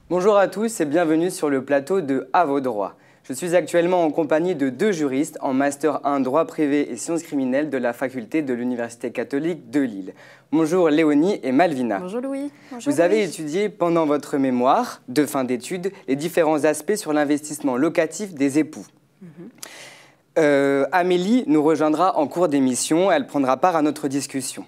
Bonjour à tous et bienvenue sur le plateau de À vos droits. Je suis actuellement en compagnie de deux juristes en Master 1 droit privé et sciences criminelles de la faculté de l'Université catholique de Lille. Bonjour Léonie et Malvina. Bonjour Louis. Bonjour Vous avez étudié pendant votre mémoire de fin d'études les différents aspects sur l'investissement locatif des époux. Amélie nous rejoindra en cours d'émission, elle prendra part à notre discussion.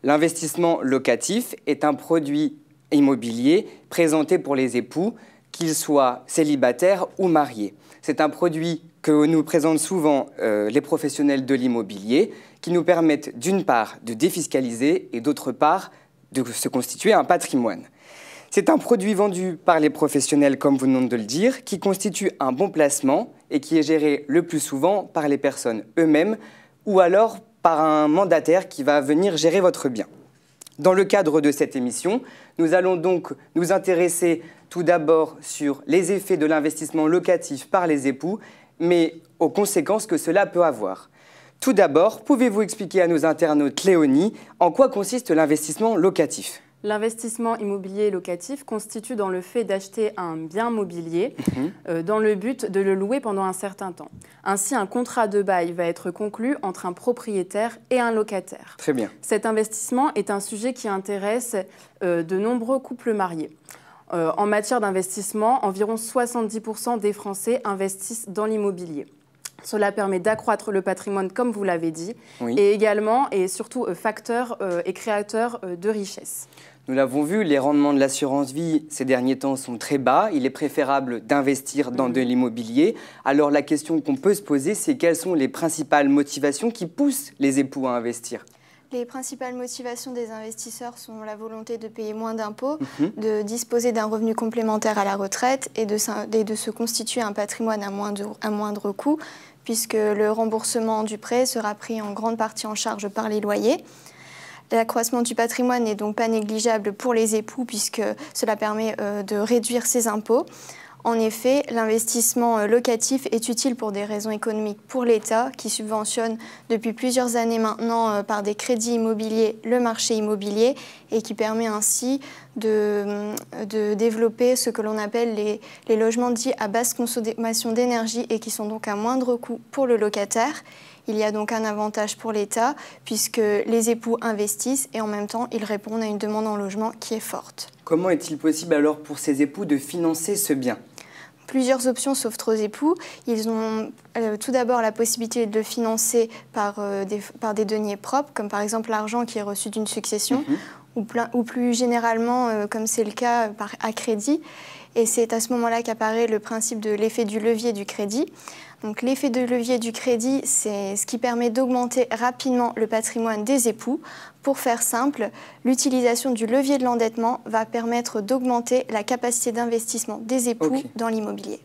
L'investissement locatif est un produit immobilier présenté pour les époux, qu'ils soient célibataires ou mariés. C'est un produit que nous présentent souvent les professionnels de l'immobilier, qui nous permettent d'une part de défiscaliser et d'autre part de se constituer un patrimoine. C'est un produit vendu par les professionnels, comme vous venez de le dire, qui constitue un bon placement et qui est géré le plus souvent par les personnes eux-mêmes ou alors par un mandataire qui va venir gérer votre bien. Dans le cadre de cette émission, nous allons donc nous intéresser tout d'abord sur les effets de l'investissement locatif par les époux, mais aux conséquences que cela peut avoir. Tout d'abord, pouvez-vous expliquer à nos internautes, Léonie, en quoi consiste l'investissement locatif ? L'investissement immobilier locatif constitue dans le fait d'acheter un bien mobilier dans le but de le louer pendant un certain temps. Ainsi, un contrat de bail va être conclu entre un propriétaire et un locataire. Très bien. Cet investissement est un sujet qui intéresse de nombreux couples mariés. En matière d'investissement, environ 70% des Français investissent dans l'immobilier. Cela permet d'accroître le patrimoine, comme vous l'avez dit, oui. Et également et surtout facteur et créateur de richesse. Nous l'avons vu, les rendements de l'assurance vie ces derniers temps sont très bas. Il est préférable d'investir dans de l'immobilier. Alors la question qu'on peut se poser, c'est quelles sont les principales motivations qui poussent les époux à investir ? Les principales motivations des investisseurs sont la volonté de payer moins d'impôts, de disposer d'un revenu complémentaire à la retraite et de se constituer un patrimoine à moindre coût, puisque le remboursement du prêt sera pris en grande partie en charge par les loyers. L'accroissement du patrimoine n'est donc pas négligeable pour les époux, puisque cela permet de réduire ses impôts. En effet, l'investissement locatif est utile pour des raisons économiques pour l'État, qui subventionne depuis plusieurs années maintenant par des crédits immobiliers le marché immobilier et qui permet ainsi de développer ce que l'on appelle les logements dits à basse consommation d'énergie et qui sont donc à moindre coût pour le locataire. Il y a donc un avantage pour l'État puisque les époux investissent et en même temps ils répondent à une demande en logement qui est forte. Comment est-il possible alors pour ces époux de financer ce bien ? Plusieurs options s'offrent aux époux. Ils ont tout d'abord la possibilité de le financer par des deniers propres, comme par exemple l'argent qui est reçu d'une succession, ou plus généralement, comme c'est le cas, à crédit. Et c'est à ce moment-là qu'apparaît le principe de l'effet du levier du crédit. Donc l'effet de levier du crédit, c'est ce qui permet d'augmenter rapidement le patrimoine des époux. Pour faire simple, l'utilisation du levier de l'endettement va permettre d'augmenter la capacité d'investissement des époux dans l'immobilier.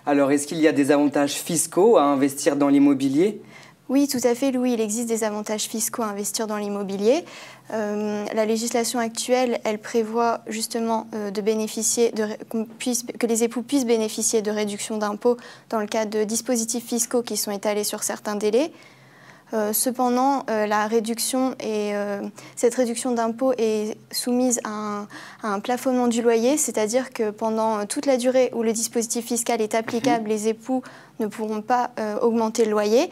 Alors, est-ce qu'il y a des avantages fiscaux à investir dans l'immobilier ? Oui, tout à fait, Louis. Il existe des avantages fiscaux à investir dans l'immobilier. La législation actuelle, elle prévoit justement que les époux puissent bénéficier de réductions d'impôts dans le cadre de dispositifs fiscaux qui sont étalés sur certains délais. Cependant, cette réduction d'impôt est soumise à un plafonnement du loyer, c'est-à-dire que pendant toute la durée où le dispositif fiscal est applicable, les époux ne pourront pas augmenter le loyer.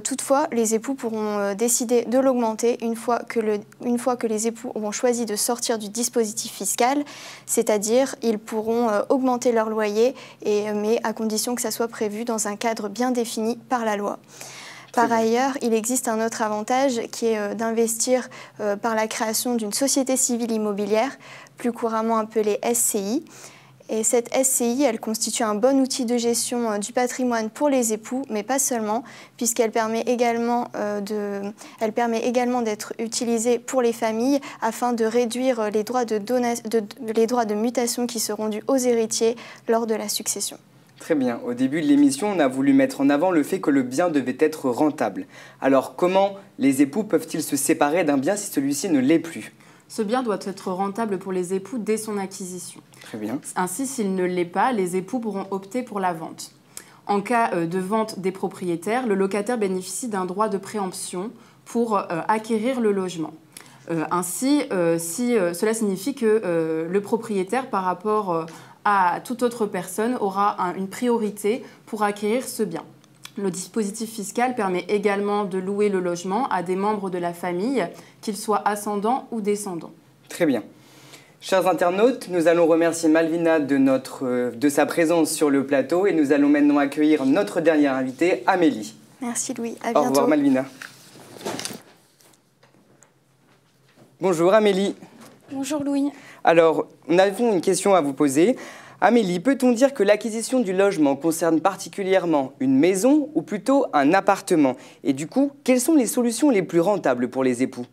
Toutefois, les époux pourront décider de l'augmenter une fois que les époux auront choisi de sortir du dispositif fiscal, c'est-à-dire ils pourront augmenter leur loyer, mais à condition que ça soit prévu dans un cadre bien défini par la loi. Par ailleurs, il existe un autre avantage qui est d'investir par la création d'une société civile immobilière, plus couramment appelée SCI. Et cette SCI, elle constitue un bon outil de gestion du patrimoine pour les époux, mais pas seulement, puisqu'elle permet également d'être utilisée pour les familles afin de réduire les droits de mutation qui seront dus aux héritiers lors de la succession. Très bien. Au début de l'émission, on a voulu mettre en avant le fait que le bien devait être rentable. Alors, comment les époux peuvent-ils se séparer d'un bien si celui-ci ne l'est plus ? Ce bien doit être rentable pour les époux dès son acquisition. Très bien. Ainsi, s'il ne l'est pas, les époux pourront opter pour la vente. En cas de vente des propriétaires, le locataire bénéficie d'un droit de préemption pour acquérir le logement. Ainsi, cela signifie que le propriétaire, par rapport toute autre personne aura une priorité pour acquérir ce bien. Le dispositif fiscal permet également de louer le logement à des membres de la famille, qu'ils soient ascendants ou descendants. Très bien. Chers internautes, nous allons remercier Malvina de sa présence sur le plateau et nous allons maintenant accueillir notre dernière invitée, Amélie. Merci Louis, à bientôt. Au revoir Malvina. Bonjour Amélie. Bonjour Louis. Alors, nous avons une question à vous poser. Amélie, peut-on dire que l'acquisition du logement concerne particulièrement une maison ou plutôt un appartement? Et du coup, quelles sont les solutions les plus rentables pour les époux?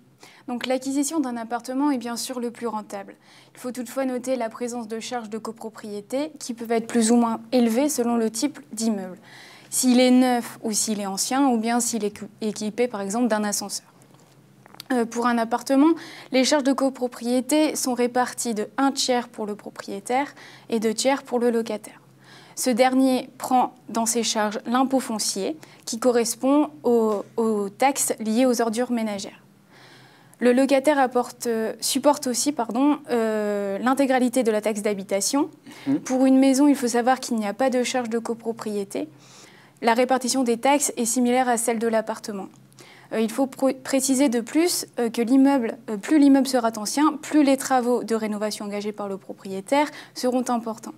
Donc l'acquisition d'un appartement est bien sûr le plus rentable. Il faut toutefois noter la présence de charges de copropriété qui peuvent être plus ou moins élevées selon le type d'immeuble. S'il est neuf ou s'il est ancien, ou bien s'il est équipé par exemple d'un ascenseur. Pour un appartement, les charges de copropriété sont réparties de 1/3 pour le propriétaire et 2/3 pour le locataire. Ce dernier prend dans ses charges l'impôt foncier qui correspond aux taxes liées aux ordures ménagères. Le locataire supporte aussi l'intégralité de la taxe d'habitation. Pour une maison, il faut savoir qu'il n'y a pas de charge de copropriété. La répartition des taxes est similaire à celle de l'appartement. Il faut préciser de plus que plus l'immeuble sera ancien, plus les travaux de rénovation engagés par le propriétaire seront importants.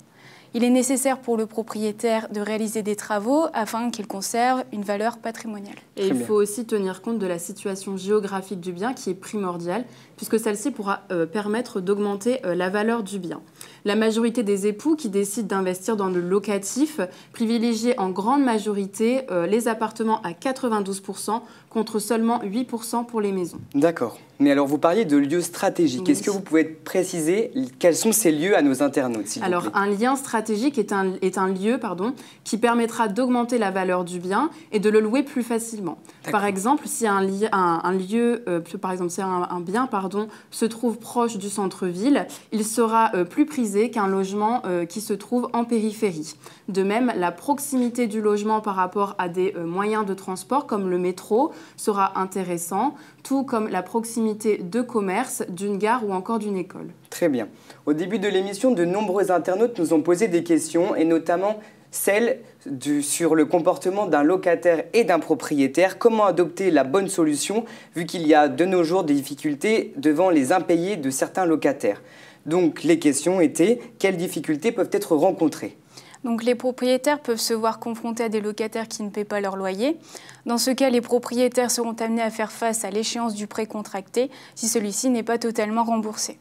Il est nécessaire pour le propriétaire de réaliser des travaux afin qu'il conserve une valeur patrimoniale. Et il faut aussi tenir compte de la situation géographique du bien qui est primordiale, puisque celle-ci pourra permettre d'augmenter la valeur du bien. La majorité des époux qui décident d'investir dans le locatif privilégient en grande majorité les appartements à 92% contre seulement 8% pour les maisons. D'accord. Mais alors, vous parliez de lieux stratégiques. Oui. Est-ce que vous pouvez préciser quels sont ces lieux à nos internautes, s'il vous plaît ? Alors, un lien stratégique est un lieu qui permettra d'augmenter la valeur du bien et de le louer plus facilement. Par exemple, si un bien se trouve proche du centre-ville, il sera plus prisé qu'un logement qui se trouve en périphérie. De même, la proximité du logement par rapport à des moyens de transport comme le métro sera intéressant, tout comme la proximité de commerce, d'une gare ou encore d'une école. Très bien. Au début de l'émission, de nombreux internautes nous ont posé des questions, et notamment celle sur le comportement d'un locataire et d'un propriétaire. Comment adopter la bonne solution, vu qu'il y a de nos jours des difficultés devant les impayés de certains locataires. Donc les questions étaient, quelles difficultés peuvent être rencontrées ? Donc les propriétaires peuvent se voir confrontés à des locataires qui ne paient pas leur loyer. Dans ce cas, les propriétaires seront amenés à faire face à l'échéance du prêt contracté si celui-ci n'est pas totalement remboursé.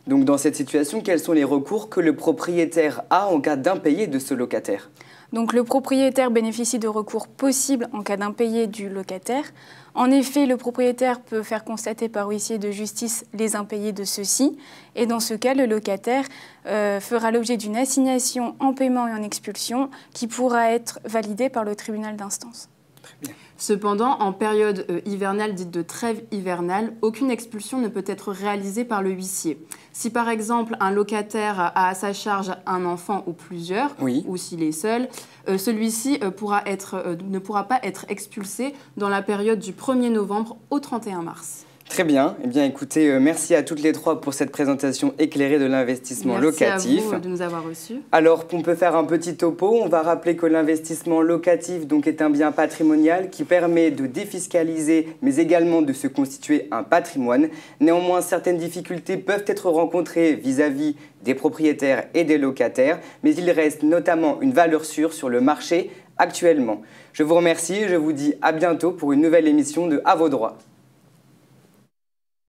Donc dans cette situation, quels sont les recours que le propriétaire a en cas d'impayé de ce locataire ? Donc le propriétaire bénéficie de recours possibles en cas d'impayé du locataire. En effet, le propriétaire peut faire constater par huissier de justice les impayés de ceux-ci. Et dans ce cas, le locataire fera l'objet d'une assignation en paiement et en expulsion qui pourra être validée par le tribunal d'instance. Cependant, en période hivernale dite de trêve hivernale, aucune expulsion ne peut être réalisée par le huissier. Si par exemple un locataire a à sa charge un enfant ou plusieurs, ou s'il est seul, celui-ci ne pourra pas être expulsé dans la période du 1er novembre au 31 mars. Très bien. Eh bien, écoutez, merci à toutes les trois pour cette présentation éclairée de l'investissement locatif. Merci à vous de nous avoir reçus. Alors, on peut faire un petit topo. On va rappeler que l'investissement locatif est un bien patrimonial qui permet de défiscaliser, mais également de se constituer un patrimoine. Néanmoins, certaines difficultés peuvent être rencontrées vis-à-vis des propriétaires et des locataires, mais il reste notamment une valeur sûre sur le marché actuellement. Je vous remercie et je vous dis à bientôt pour une nouvelle émission de À vos droits.